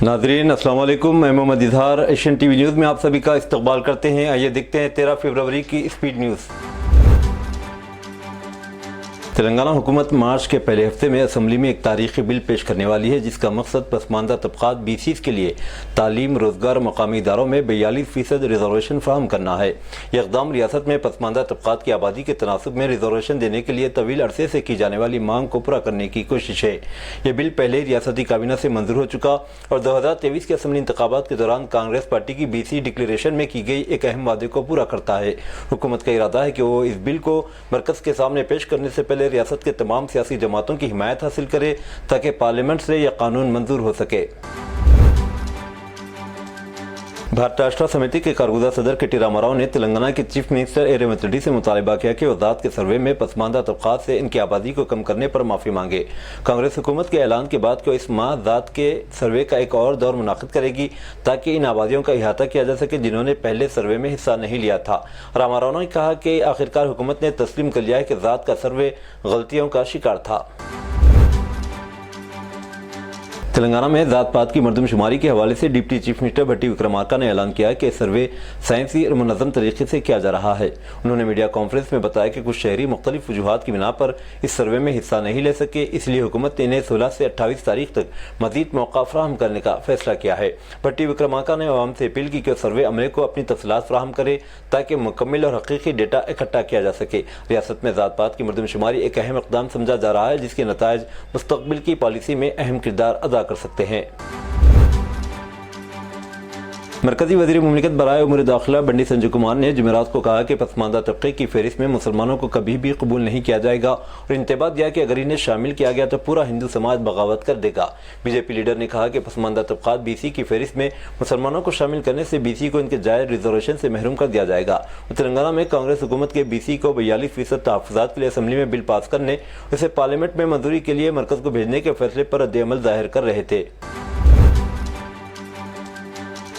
नाजरीन अस्सलाम वालेकुम। मैं Mohammad Izhar Asian TV news में आप सभी का इस्तकबाल करते हैं। आइए देखते हैं 13 फरवरी की स्पीड न्यूज़। तेलंगाना हुकूमत मार्च के पहले हफ्ते में असम्बली में एक तारीखी बिल पेश करने वाली है, जिसका मकसद पसमानदा तबकात BCs के लिए तालीम, रोजगार, मकामी इदारों में 42% रिजर्वेशन फराहम करना है। यह इक़दाम रियासत में पसमानदा तबकात की आबादी के तनासुब में रिजर्वेशन देने के लिए तवील अरसे से की जाने वाली मांग को पूरा करने की कोशिश है। यह बिल पहले रियासती काबीना से मंजूर हो चुका और 2023 के असम्बली इंतखाबात के दौरान कांग्रेस पार्टी की BC डिक्लेरेशन में की गई एक अहम वादे को पूरा करता है। हुकूमत का इरादा है कि वो इस बिल को मरकज के सामने पेश करने से पहले रियासत के तमाम सियासी जमातों की हिमायत हासिल करे ताकि पार्लियामेंट से यह कानून मंजूर हो सके। भारत राष्ट्र समिति के कारगुजार सदर KT रामाराव ने तेलंगाना के chief minister A Revanth Reddy से मुतालबा किया कि वह ज़ात के सर्वे में पसमानदा तबकात से इनकी आबादी को कम करने पर माफ़ी मांगे। कांग्रेस हुकूमत के ऐलान के बाद इस माह ज़ात के सर्वे का एक और दौर मुनाकिद करेगी ताकि इन आबादियों का अहाता किया जा सके जिन्होंने पहले सर्वे में हिस्सा नहीं लिया था। रामाराव ने कहा कि आखिरकार हुकूमत ने तस्लीम कर लिया है कि ज़ात का सर्वे गलतियों का शिकार था। तेलंगाना में ज़ात पात की मरदमशुमारी के हवाले से डिप्टी चीफ मिनिस्टर भट्टी विक्रमार्का ने ऐलान किया कि सर्वे साइंसी और मुनज़्ज़म तरीके से किया जा रहा है। उन्होंने मीडिया कॉन्फ्रेंस में बताया कि कुछ शहरी मुख्तलिफ वजूहात की बिना पर इस सर्वे में हिस्सा नहीं ले सके, इसलिए हुकूमत ने इन्हें 16 से 28 तारीख तक मज़ीद मौका फराहम करने का फैसला किया है। भट्टी विक्रमार्का ने अवाम से अपील की कि सर्वे अमले को अपनी तफसीलात फराहम करे ताकि मुकम्मल और हकीकी डेटा इकट्ठा किया जा सके। रियासत में ज़ात पात की मरदमशुमारी एक अहम इक़दाम समझा जा रहा है, जिसके नताइज मुस्तक़बिल की पॉलिसी में अहम किरदार अदा कर सकते हैं। मरकजी वज़ीर मुमलिकत बराए उमूर दाखिला बंडी संजय कुमार ने जुमेरात को कहा कि पसमानदा तबके की फहरिस्त में मुसलमानों को कभी भी कबूल नहीं किया जाएगा और इंतबाह दिया कि अगर इन्हें शामिल किया गया तो पूरा हिंदू समाज बगावत कर देगा। BJP लीडर ने कहा कि पसमानदा तबकात BC की फहरिस्त में मुसलमानों को शामिल करने से BC को इनके जायज़ रिजर्वेशन से महरूम कर दिया जाएगा। तेलंगाना में कांग्रेस हुकूमत के BC को 42% तहफ़्फ़ुज़ात के लिए असम्बली में बिल पास करने और इसे पार्लियामेंट में मंजूरी के लिए मरकज़ को भेजने के फैसले पर रद्द-ए-अमल ज़ाहिर कर रहे थे।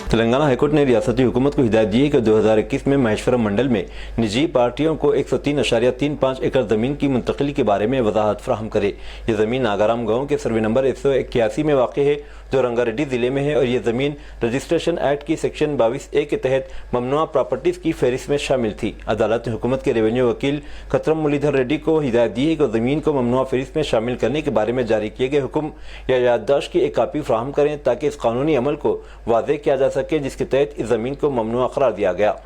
तेलंगाना हाईकोर्ट ने रियासती हुकूमत को हिदायत दी है कि 2021 में महेश्वरम मंडल में निजी पार्टियों को 103.35 एकड़ ज़मीन की मुंतकिली के बारे में वजाहत फराहम करे। ये ज़मीन नागाराम गाँव के सर्वे नंबर 181 में वाक़ है, जो रंगारेड्डी ज़िले में है, और ये ज़मीन रजिस्ट्रेशन एक्ट की सेक्शन 22A के तहत ममनुआ प्रॉपर्टीज़ की फहरिस्त में शामिल थी। अदालत ने हुकूमत के रेवेन्यू वकील कतरम मुरलीधर रेड्डी को हिदायत दी है कि ज़मीन को ममनुआ फहरिस्त में शामिल करने के बारे में जारी किए गए हुक्म या याददाश्त की एक कापी फराहम करें ताकि इस कानूनी अमल को वाज़ेह किया जा सके जिसके तहत इस ज़मीन को ममनुआ करार दिया गया।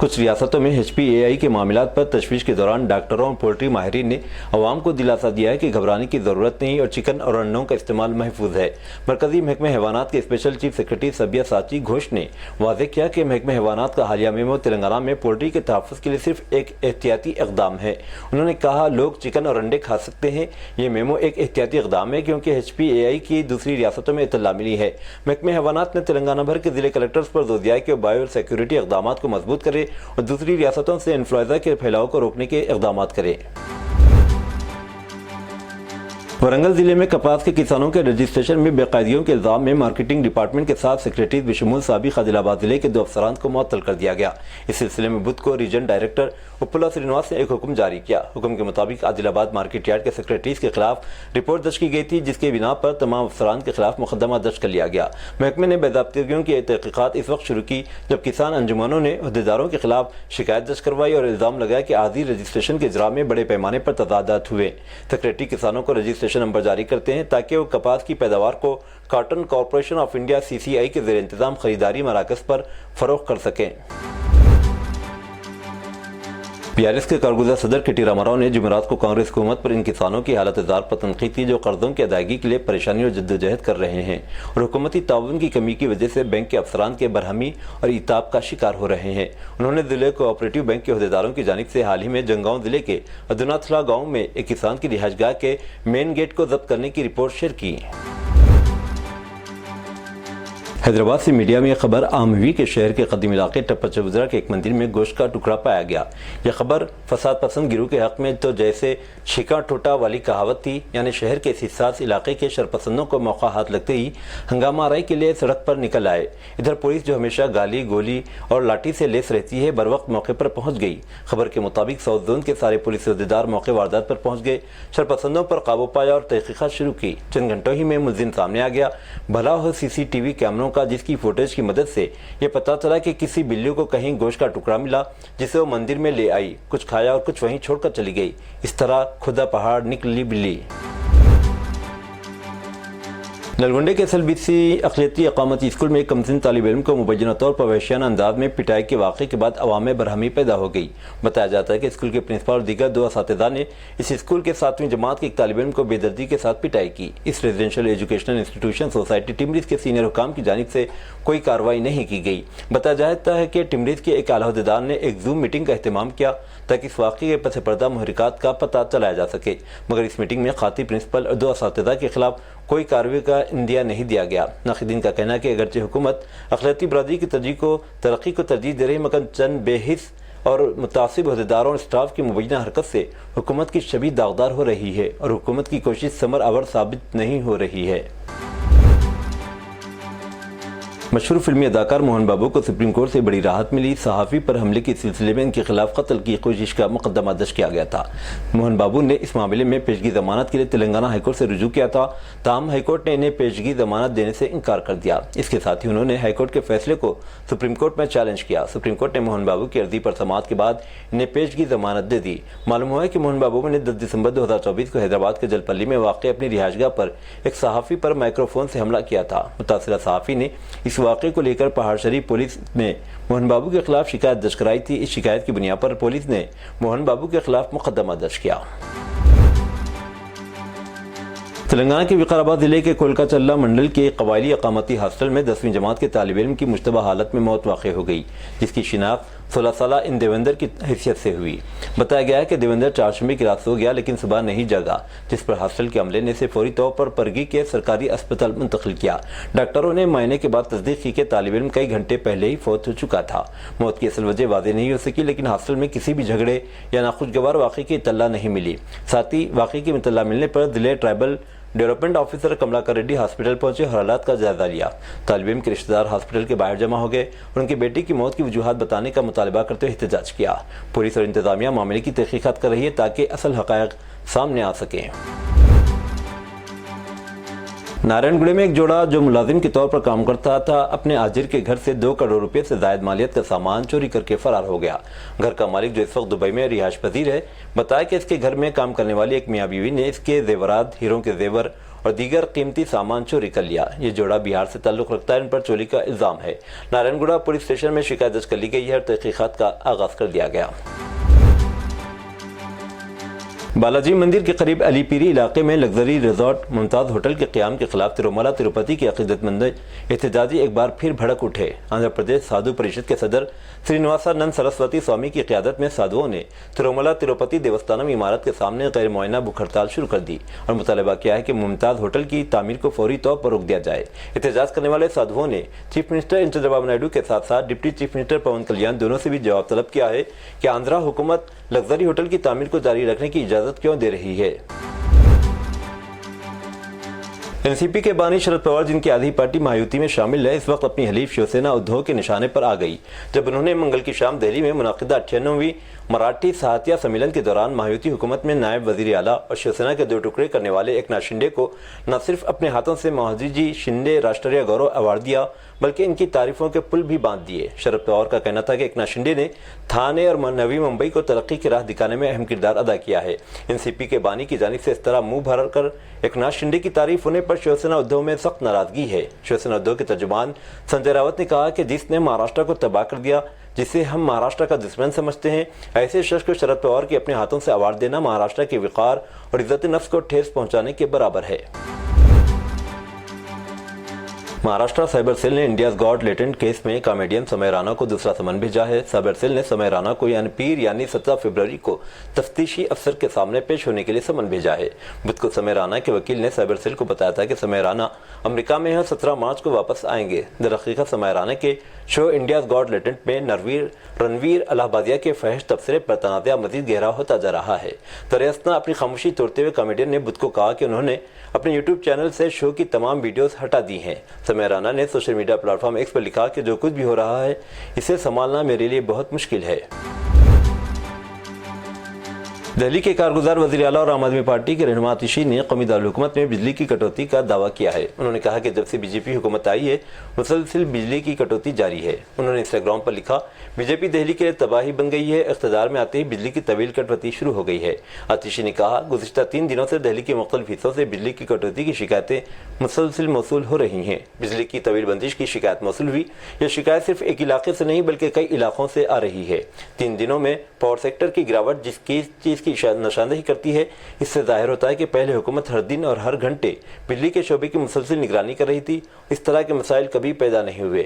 कुछ रियासतों में HPAI के मामलात पर तशवीश के दौरान डॉक्टरों और पोल्ट्री माहिरीन ने अवाम को दिलासा दिया है कि घबराने की ज़रूरत नहीं और चिकन और अंडों का इस्तेमाल महफूज है। मरकजी महकमे हैवानात के स्पेशल चीफ सेक्रेटरी सबिया साची घोष ने वाज़ेह किया कि महकमे हैवानात का हालिया मेमो तेलंगाना में पोल्ट्री के तहफ़्फ़ुज़ के लिए सिर्फ एक एहतियाती इक़दाम है। उन्होंने कहा, लोग चिकन और अंडे खा सकते हैं। ये मेमो एक एहतियाती इक़दाम है क्योंकि HPAI की दूसरी रियासतों में इत्तला मिली है। महकमे हैवानात ने तेलंगाना भर के ज़िले कलेक्टर्स पर जोर दिया है कि बायो सिक्योरिटी इक़दाम को मजबूत करे और दूसरी रियासतों से इन्फ्लुएंजा के फैलाव को रोकने के इक़दाम करें। वरंगल जिले में कपास के किसानों के रजिस्ट्रेशन में बेकायदगियों के इल्जाम में मार्केटिंग डिपार्टमेंट के साथ सेक्रेटरीज बशमूल साबिक आदिलाबाद जिले के 2 अफसरान को मुअत्तल कर दिया गया। इस सिलसिले में बुध को रीजन डायरेक्टर उपला श्रीनिवास ने एक हुक्म जारी किया। हुक्म के मुताबिक आदिलाबाद मार्केट यार्ड के सेक्रेटरीज के खिलाफ रिपोर्ट दर्ज की गई थी, जिसके बिना पर तमाम अफसरान के खिलाफ मुकदमा दर्ज कर लिया गया। महकमे ने बेज़ाब्तिगियों की तहकीकात इस वक्त शुरू की जब किसान अंजुमनों ने अहदेदारों के खिलाफ शिकायत दर्ज करवाई और इल्जाम लगाया कि आधी रजिस्ट्रेशन के इजरा में बड़े पैमाने पर तजादात हुए। सेक्रेटरी किसानों को रजिस्ट्रेशन नंबर जारी करते हैं ताकि वो कपास की पैदावार को cotton corporation of India CCI के ज़ेर इंतजाम खरीदारी मराकज़ पर फरोख्त कर सकें। PRS के कारगुजार सदर KT रामाराव ने जुमेरात को कांग्रेस हुकूमत पर इन किसानों की हालत जार पर तनकीद की जो कर्जों की अदायगी के लिए परेशानी और जद्दोजहद कर रहे हैं और हुकूमती ताउन की कमी की वजह से बैंक के अफसरान के बरहमी और इताब का शिकार हो रहे हैं। उन्होंने जिले कोऑपरेटिव बैंक के अहदेदारों की जानिब से हाल ही में जंगांव जिले के अदनाथला गाँव में एक किसान की रिहाइशगाह के मेन गेट को जब्त करने की रिपोर्ट शेयर की। حیدرآباد سے میڈیا میں یہ خبر عام ہوئی کہ شہر کے قدیم علاقے ٹپا چبوزرا کے ایک مندر میں گوشت کا ٹکڑا پایا گیا۔ یہ خبر فساد پسند گروہ کے حق میں تو جیسے چھکا ٹوٹا والی کہاوت تھی، یعنی شہر کے اس حساس علاقے کے شرپسندوں کو موقع ہاتھ لگتے ہی ہنگامہ آرائی کے لیے سڑک پر نکل آئے۔ ادھر پولیس جو ہمیشہ گالی گولی اور لاٹھی سے لیس رہتی ہے، بر وقت موقع پر پہنچ گئی۔ خبر کے مطابق ساؤتھ زون کے سارے پولیس عہدیدار موقع واردات پر پہنچ گئے، شرپسندوں پر قابو پایا اور تحقیقات شروع کی۔ چند گھنٹوں ہی میں ملزم سامنے آ گیا۔ بھلا ہو سی سی ٹی وی کیمروں کا، جس کی فوٹیج کی مدد سے یہ پتہ چلا کہ کسی بلی کو کہیں گوشت کا ٹکڑا ملا، جسے وہ مندر میں لے آئی، کچھ کھایا اور کچھ وہیں چھوڑ کر چلی گئی۔ اس طرح خدا پہاڑ نکلی بلی۔ نلگنڈے کے SLBC اقلیتی اقامتی اسکول میں ایک کمسن طالب علم کو مبینہ طور پر وحشیانہ انداز میں پٹائی کے واقعے کے بعد عوام میں برہمی پیدا ہو گئی۔ بتایا جاتا ہے کہ اسکول کے پرنسپل اور دیگر 2 اساتذہ نے اس اسکول کے 7ویں جماعت کے ایک طالب علم کو بے دردی کے ساتھ پٹائی کی۔ اس ریزیڈینشیل ایجوکیشنل انسٹیٹیوشن سوسائٹی ٹمریز کے سینئر حکام کی جانب سے کوئی کارروائی نہیں کی گئی۔ بتایا جاتا ہے کہ ٹمریز کے ایک اعلیٰ عہدیدار نے ایک زوم میٹنگ کا اہتمام کیا تاکہ اس واقعے کے پس پردہ محرکات کا پتہ چلایا جا سکے، مگر اس میٹنگ میں خاطب پرنسپل اور 2 اساتذہ کے خلاف کوئی کارروائی کا عندیہ نہیں دیا گیا۔ ناقدین کا کہنا ہے کہ اگرچہ حکومت اقلیتی برادری کی ترقی کو ترجیح دے رہی، مگر چند بے حس اور متعصب عہدیداروں اور اسٹاف کی مبینہ حرکت سے حکومت کی شبیہ داغدار ہو رہی ہے اور حکومت کی کوشش ثمر آور ثابت نہیں ہو رہی ہے۔ مشہور فلمی اداکار موہن بابو کو سپریم کورٹ سے بڑی راحت ملی۔ صحافی پر حملے کے سلسلے میں ان کے خلاف قتل کی کوشش کا مقدمہ درج کیا گیا تھا۔ موہن بابو نے اس معاملے میں پیشگی ضمانت کے لیے تلنگانہ ہائی کورٹ سے رجوع کیا تھا، تاہم ہائی کورٹ نے انہیں پیشگی ضمانت دینے سے انکار کر دیا۔ اس کے ساتھ ہی انہوں نے ہائی کورٹ کے فیصلے کو سپریم کورٹ میں چیلنج کیا۔ سپریم کورٹ نے موہن بابو کی عرضی پر سماعت کے بعد انہیں پیشگی ضمانت دے دی۔ معلوم ہوا ہے کہ موہن بابو نے 10 دسمبر 2024 کو حیدرآباد کے جلپلی میں واقع اپنی رہائش گاہ پر ایک صحافی پر مائکرو فون سے حملہ کیا تھا۔ متاثرہ صحافی نے اس واقعے کو لے کر پہاڑ شریف پولیس میں موہن بابو کے خلاف شکایت درج کرائی تھی۔ اس شکایت کی بنیاد پر پولیس نے موہن بابو کے خلاف مقدمہ درج کیا۔ تلنگانہ کے وقار آباد ضلع کے کولکا چلہ منڈل کے قبائلی اقامتی ہاسٹل میں 10ویں جماعت کے طالب علم کی مشتبہ حالت میں موت واقع ہو گئی، جس کی شناخت 16 سالہ ان دیوندر کی حیثیت سے ہوئی۔ بتایا گیا ہے کہ دیوندر چہارشنبے کی رات سو گیا لیکن صبح نہیں جاگا، جس پر ہاسٹل کے عملے نے اسے فوری طور پر پرگی کے سرکاری اسپتال منتقل کیا۔ ڈاکٹروں نے معائنے کے بعد تصدیق کی کہ طالب علم کئی گھنٹے پہلے ہی فوت ہو چکا تھا۔ موت کی اصل وجہ واضح نہیں ہو سکی، لیکن ہاسٹل میں کسی بھی جھگڑے یا ناخوشگوار واقعے کی اطلاع نہیں ملی۔ ساتھ ہی واقعے کی اطلاع ملنے پر ضلع tribal development officer Kamalakar Reddy hospital پہنچے اور حالات کا جائزہ لیا۔ طالب علم کے رشتہ دار ہاسپٹل کے باہر جمع ہو گئے اور ان کی بیٹی کی موت کی وجوہات بتانے کا مطالبہ کرتے ہوئے احتجاج کیا۔ پولیس اور انتظامیہ معاملے کی تحقیقات کر رہی ہے تاکہ اصل حقائق سامنے آ سکیں۔ نارائن گڑھ میں ایک جوڑا جو ملازم کے طور پر کام کرتا تھا، اپنے آجر کے گھر سے 2 کروڑ روپے سے زائد مالیت کا سامان چوری کر کے فرار ہو گیا۔ گھر کا مالک جو اس وقت دبئی میں رہائش پذیر ہے، بتایا کہ اس کے گھر میں کام کرنے والی ایک میاں بیوی نے اس کے زیورات، ہیروں کے زیور اور دیگر قیمتی سامان چوری کر لیا۔ یہ جوڑا بہار سے تعلق رکھتا ہے، ان پر چوری کا الزام ہے۔ نارائن گڑھ پولیس اسٹیشن میں شکایت درج کر لی گئی ہے اور تحقیقات کا آغاز کر دیا گیا۔ بالاجی مندر کے قریب علی پیری علاقے میں لگژری ریزورٹ ممتاز ہوٹل کے قیام کے خلاف ترومالا تروپتی کے عقیدت مند احتجاجی ایک بار پھر بھڑک اٹھے۔ آندھرا پردیش سادھو پریشد کے صدر سرینواسا نند سرسوتی سوامی کی قیادت میں سادھوؤں نے ترومالا تروپتی دیوستانم عمارت کے سامنے غیر معینہ بھوک ہڑتال شروع کر دی اور مطالبہ کیا ہے کہ ممتاز ہوٹل کی تعمیر کو فوری طور پر روک دیا جائے۔ احتجاج کرنے والے سادھوؤں نے chief minister N Chandrababu Naidu کے ساتھ ساتھ deputy chief minister Pawan Kalyan دونوں سے بھی جواب طلب کیا ہے کہ آندھرا حکومت لگژری ہوٹل کی تعمیر کو جاری رکھنے کی اجازت کیوں دے رہی ہے۔ NCP کے بانی شرد پوار، جن کی آدھی پارٹی مہایوتی میں شامل ہے، اس وقت اپنی حلیف شیوسینا ادھو کے نشانے پر آ گئی جب انہوں نے منگل کی شام دہلی میں منعقدہ 98ویں مراٹھی ساہتیہ سمیلن کے دوران مہایوتی حکومت میں نائب وزیر اعلیٰ اور شیوسینا کے 2 ٹکڑے کرنے والے ایکناتھ شنڈے کو نہ صرف اپنے ہاتھوں سے مہاجی جی شنڈے راشٹریہ گورو ایوارڈ دیا بلکہ ان کی تعریفوں کے پل بھی باندھ دیے۔ شرد پوار کا کہنا تھا کہ ایکناتھ شنڈے نے تھانے اور نوی ممبئی کو ترقی کی راہ دکھانے میں اہم کردار ادا کیا ہے۔ NCP کے بانی کی جانب سے اس طرح منہ بھر کر ایکناتھ شنڈے کی تعریف ہونے پر شیوسینا ادھو میں سخت ناراضگی ہے۔ شیوسینا ادھو کے ترجمان سنجے راوت نے کہا کہ جس نے مہاراشٹر کو تباہ کر دیا، جسے ہم مہاراشٹر کا دشمن سمجھتے ہیں، ایسے شخص کو شرد پوار کے اپنے ہاتھوں سے ایوارڈ دینا مہاراشٹر کے وقار اور عزت نفس کو ٹھیس پہنچانے کے برابر ہے۔ महाराष्ट्र साइबर सेल ने इंडियाज गॉट लेटेंट केस में कॉमेडियन समय राणा को दूसरा समन भेजा है। साइबर सेल ने समय राणा को यानी 17 फरवरी को तफ्तीशी अफसर के सामने पेश होने के लिए समन भेजा है। बुध को समय राणा के वकील ने साइबर सेल को बताया था कि समय राणा अमेरिका में 17 मार्च को वापस आएंगे। दरअसल समय राणा के शो इंडियाज गॉट लेटेंट में रणवीर अलाहाबादिया के फहश तबसरे पर तनाज़ा मजीद गहरा होता जा रहा है। दरअसल अपनी खामोशी तोड़ते हुए कॉमेडियन ने बुध को कहा कि उन्होंने अपने यूट्यूब चैनल से शो की तमाम वीडियोस हटा दी हैं। समय राणा ने सोशल मीडिया प्लेटफॉर्म एक्स पर लिखा कि जो कुछ भी हो रहा है इसे संभालना मेरे लिए बहुत मुश्किल है। दिल्ली के कारगुजार वज़ीर आला और आम आदमी पार्टी के रहनुमा आतिशी ने कौमी दारुल-हुकूमत में बिजली की कटौती का दावा किया है। उन्होंने कहा कि जब से बीजेपी हुकूमत आई है मुसलसल बिजली की कटौती जारी है। उन्होंने इंस्टाग्राम पर लिखा, बीजेपी दिल्ली के लिए तबाही बन गई है। इख्तिदार में आते ही बिजली की तवील कटौती शुरू हो गई है। आतिशी ने कहा, गुज़िश्ता 3 दिनों से दिल्ली के मुख्तलिफ हिस्सों से बिजली की कटौती की शिकायतें मुसलसल मौसूल हो रही हैं। बिजली की तवील बंदिश की शिकायत मौसूल हुई। यह शिकायत सिर्फ एक इलाके से नहीं बल्कि कई इलाकों से आ रही है। 3 दिनों में पावर सेक्टर की गिरावट जिस चीज़ की निशानदेही करती है, इससे जाहिर होता है कि पहले हुकूमत हर दिन और हर घंटे बिजली के शोबे की मुसलसल निगरानी कर रही थी। इस तरह के मसाइल कभी पैदा नहीं हुए।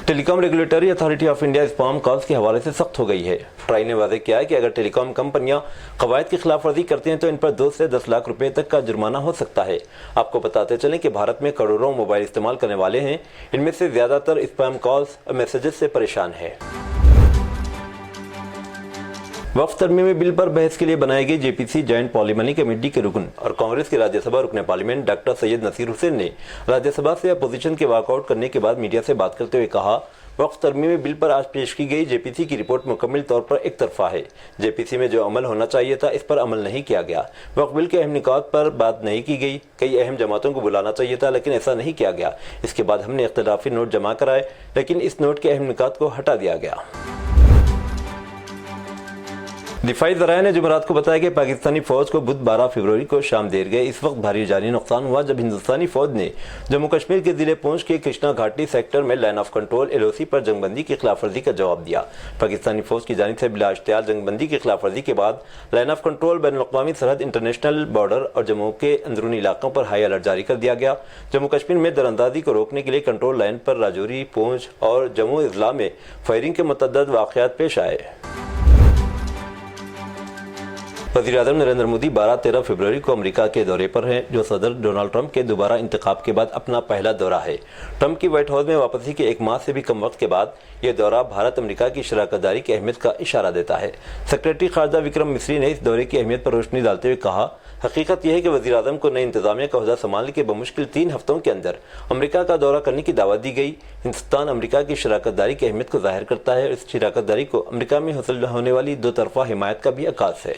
Telecom regulatory authority of India spam calls के हवाले से सख्त हो गई है। ट्राई ने वाज़ेह किया है कि अगर टेलीकॉम कंपनियां कवायद की खिलाफ वर्जी करती हैं तो इन पर 2 से 10 लाख रुपए तक का जुर्माना हो सकता है। आपको बताते चलें कि भारत में करोड़ों मोबाइल इस्तेमाल करने वाले हैं। इनमें से ज़्यादातर स्पैम कॉल्स और मैसेजेस से परेशान हैं। वक्फ तरमीमी बिल पर बहस के लिए बनाई गई जेपीसी जॉइंट पार्लियामेंट्री कमेटी के रुकन और कांग्रेस के राज्यसभा रुकन पार्लियामेंट डॉक्टर सैयद नसीर हुसैन ने राज्यसभा से अपोजिशन के वॉकआउट करने के बाद मीडिया से बात करते हुए कहा, वक्फ तरमीमी बिल पर आज पेश की गई जेपीसी की रिपोर्ट मुकम्मल तौर पर एक तरफा है। जेपीसी में जो अमल होना चाहिए था इस पर अमल नहीं किया गया। वक्फ बिल के अहम निकात पर बात नहीं की गई। कई अहम जमातों को बुलाना चाहिए था लेकिन ऐसा नहीं किया गया। इसके बाद हमने इख्तिलाफी नोट जमा कराए लेकिन इस नोट के अहम निकात को हटा दिया गया। दिफाई ज़राए ने जुमेरात को बताया कि पाकिस्तानी फौज को बुध 12 फरवरी को शाम देर गए इस वक्त भारी जानी नुकसान हुआ जब हिंदुस्तानी फौज ने जम्मू कश्मीर के जिले पूंछ के कृष्णा घाटी सेक्टर में लाइन ऑफ कंट्रोल LOC पर जंगबंदी की खिलाफ वर्जी का जवाब दिया। पाकिस्तानी फौज की जानिब से बिला इख्तियार जंगबंदी की खिलाफ वर्जी के बाद लाइन ऑफ कंट्रोल बैनुल-अक़वामी सरहद, इंटरनेशनल बॉर्डर और जम्मू के अंदरूनी इलाकों पर हाई अलर्ट जारी कर दिया गया। जम्मू कश्मीर में दरअंदाजी को रोकने के लिए कंट्रोल लाइन पर राजौरी, पूंछ और जम्मू अजला में फायरिंग के मुतअद्दिद वाक़यात पेश आए। वज़ीर-ए-आज़म नरेंद्र मोदी 12-13 फरवरी को अमेरिका के दौरे पर हैं, जो सदर डोनाल्ड ट्रंप के दोबारा इंतखाब के बाद अपना पहला दौरा है। ट्रंप की व्हाइट हाउस में वापसी के 1 माह से भी कम वक्त के बाद यह दौरा भारत अमेरिका की शराकतदारी की अहमियत का इशारा देता है। सेक्रेटरी खारजा विक्रम मिस्री ने इस दौरे की अहमियत पर रोशनी डालते हुए कहा, हकीकत यह है कि वज़ीर-ए-आज़म को नई इंतज़ामिया का ओहदा संभालने के बमुश्किल 3 हफ्तों के अंदर अमेरिका का दौरा करने की दावत दी गई। हिंदुस्तान अमेरिका की शराकतदारी की अहमियत को जाहिर करता है और इस शराकतदारी को अमेरिका में हासिल होने वाली 2 तरफ़ा हिमायत का भी अक्स है।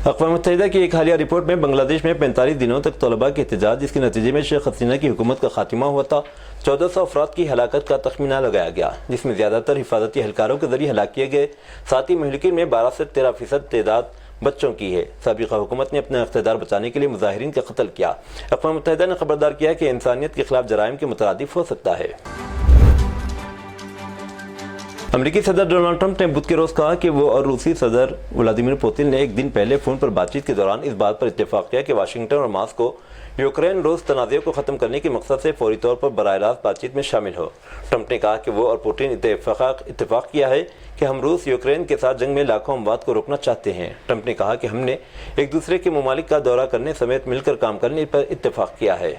अक़वाम मुत्तहिदा की एक हालिया रिपोर्ट में बांग्लादेश में 45 दिनों तक तलबा के एहतजाज जिसके नतीजे में शेख हसीना की हुकूमत का खात्मा हुआ था, 1400 अफराद की हलाकत का तखमीना लगाया गया, जिसमें ज़्यादातर हिफाजती एहलकारों के जरिए हलाक किए गए। साथ ही महलिकीन में 12 से 13% तादाद बच्चों की है। साबिक़ा हुकूमत ने अपना इख्तिदार बचाने के लिए मुजाहिरीन का कत्ल किया। अक़वाम मुत्तहिदा ने खबरदार किया कि इंसानियत के खिलाफ जराइम के मुतरादिफ हो सकता है। अमेरिकी सदर डोनाल्ड ट्रंप ने बुध के रोज कहा कि वो और रूसी सदर व्लादिमीर पुतिन ने एक दिन पहले फोन पर बातचीत के दौरान इस बात पर इत्तेफाक किया कि वाशिंगटन और मास्को यूक्रेन रूस तनाज़े को ख़त्म करने के मकसद से फौरी तौर पर बराह रास्त बातचीत में शामिल हो। ट्रंप ने कहा कि वो और पुतिन इत्तेफाक किया है कि हम रूस यूक्रेन के साथ जंग में लाखों अमवात को रोकना चाहते हैं। ट्रंप ने कहा कि हमने एक दूसरे के ममालिक का दौरा करने समेत मिलकर काम करने पर इत्तेफाक किया है।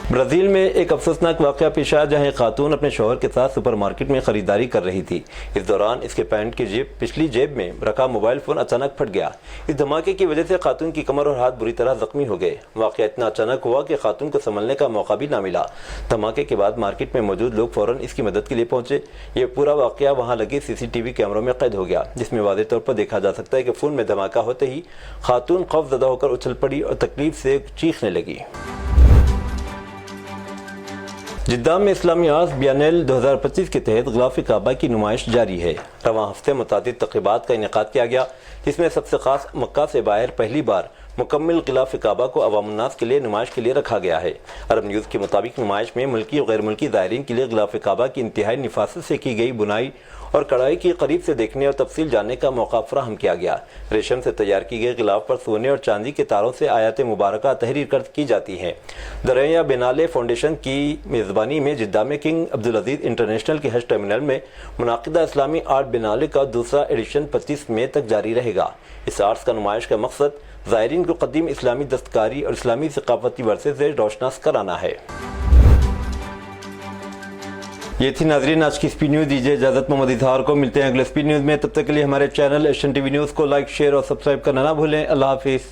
ब्राज़ील में एक अफसोसनाक वाक़या पेश आया जहाँ एक खातून अपने शौहर के साथ सुपरमार्केट में खरीदारी कर रही थी। इस दौरान इसके पैंट की पिछली जेब में रखा मोबाइल फ़ोन अचानक फट गया। इस धमाके की वजह से खातून की कमर और हाथ बुरी तरह जख्मी हो गए। वाक़या इतना अचानक हुआ कि खातून को संभलने का मौका भी ना मिला। धमाके के बाद मार्केट में मौजूद लोग फ़ौरन इसकी मदद के लिए पहुंचे। ये पूरा वाक़या वहाँ लगे CCTV कैमरों में कैद हो गया, जिसमें वाज़ेह तौर पर देखा जा सकता है कि फ़ोन में धमाका होते ही खातून खौफज़दा होकर उछल पड़ी और तकलीफ से चीखने लगी। जिद्दा में इस्लामी आर्ट बियानेल 2025 के तहत ग़िलाफ़ काबा की नुमाइश जारी है। रवां हफ्ते मुतादिद तक़रीबात का इनेकाद किया गया, जिसमें सबसे ख़ास मक्का से बाहर पहली बार مکمل غلاف کعبہ کو عوام الناس کے لیے نمائش کے لیے رکھا گیا ہے۔ عرب نیوز کے مطابق نمائش میں ملکی اور غیر ملکی زائرین کے لیے غلاف کعبہ کی انتہائی نفاست سے کی گئی بنائی اور کڑھائی کی قریب سے دیکھنے اور تفصیل جاننے کا موقع فراہم کیا گیا۔ ریشم سے تیار کی گئی غلاف پر سونے اور چاندی کے تاروں سے آیات مبارکہ تحریر کی جاتی ہیں۔ دریا بینالے فاؤنڈیشن کی میزبانی میں جدہ میں کنگ عبدالعزیز انٹرنیشنل کے حج ٹرمینل میں منعقدہ اسلامی آرٹ بینالے کا دوسرا ایڈیشن 25 مئی تک جاری رہے گا۔ اس آرٹس کا نمائش کا مقصد زائرین کو قدیم اسلامی دستکاری اور اسلامی ثقافتی ورثے سے روشناس کرانا ہے۔ یہ تھی ناظرین آج کی سپی نیوز۔ دیجیے اجازت، محمد اظہار کو ملتے ہیں اگلے سپی نیوز میں۔ تب تک کے لیے ہمارے channel Asian T V news کو لائک، شیئر اور سبسکرائب کرنا نہ بھولیں۔ اللہ حافظ۔